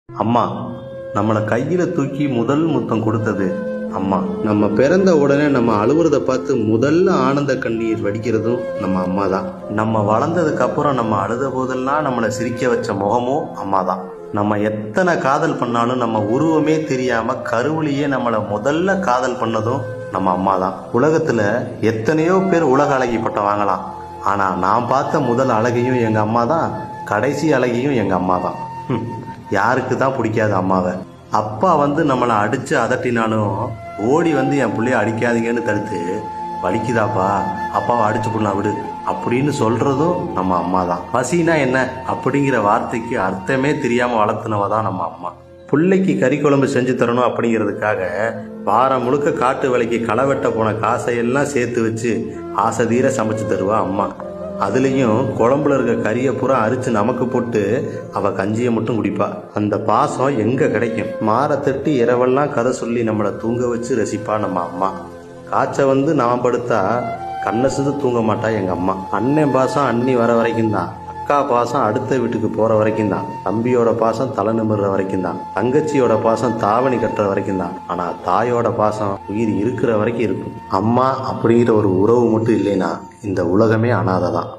அம்மா நம்மளை கையில தூக்கி முதல் முத்தம் கொடுத்தது அம்மா. நம்ம பிறந்த உடனே நம்ம அழுவுறத பார்த்து முதல்ல ஆனந்த கண்ணீர் வடிக்கிறதும் நம்ம அம்மா தான். நம்ம வளர்ந்ததுக்கு அப்புறம் நம்ம அழுத போதெல்லாம் நம்மளை சிரிக்க வச்ச முகமும் அம்மா தான். நம்ம எத்தனை காதல் பண்ணாலும் நம்ம உருவமே தெரியாம கருவிலேயே நம்மளை முதல்ல காதல் பண்ணதும் நம்ம அம்மா தான். உலகத்துல எத்தனையோ பேர் உலக அழகி பட்டம் வாங்கலாம், ஆனா நான் பார்த்த முதல் அழகையும் எங்க அம்மா தான், கடைசி அழகையும் எங்க அம்மா தான். யாருக்கு தான் பிடிக்காது அம்மாவை? அப்பா வந்து நம்மளை அடிச்சு அதட்டினாலும் ஓடி வந்து என் பிள்ளைய அடிக்காதீங்கன்னு தடுத்து, வலிக்குதாப்பா அப்பாவை அடிச்சு போடலாம் விடு அப்படின்னு சொல்றதும் நம்ம அம்மா தான். பசினா என்ன அப்படிங்கிற வார்த்தைக்கு அர்த்தமே தெரியாம வளர்த்துனவ தான் நம்ம அம்மா. பிள்ளைக்கு கறி குழம்பு செஞ்சு தரணும் அப்படிங்கிறதுக்காக வாரம் முழுக்க காட்டு வேலைக்கு களை வெட்ட போன காசையெல்லாம் சேர்த்து வச்சு ஆசை தீர சமைச்சு தருவா அம்மா. அதுலேயும் குழம்புல இருக்க கறியை பூரா அரிச்சு நமக்கு போட்டு அவ கஞ்சியை மட்டும் குடிப்பா. அந்த பாசம் எங்க கிடைக்கும்? மாற தட்டி இரவெல்லாம் கதை சொல்லி நம்மளை தூங்க வச்சு ரசிப்பா நம்ம அம்மா. காய்ச்ச வந்து நான் படுத்தா கண்ணை சிந்து தூங்க மாட்டா எங்க அம்மா. அண்ணன் பாசம் அண்ணி வர வரைக்கும் தான், அக்கா பாசம் அடுத்த வீட்டுக்கு போற வரைக்கும் தான், தம்பியோட பாசம் தலை நிமிர்ற வரைக்கும் தான், தங்கச்சியோட பாசம் தாவணி கட்டுற வரைக்கும் தான். ஆனா தாயோட பாசம் உயிர் இருக்கிற வரைக்கும் இருக்கும். அம்மா அப்படிங்கிற ஒரு உறவு மட்டும் இல்லைன்னா இந்த உலகமே அனாதை தான்.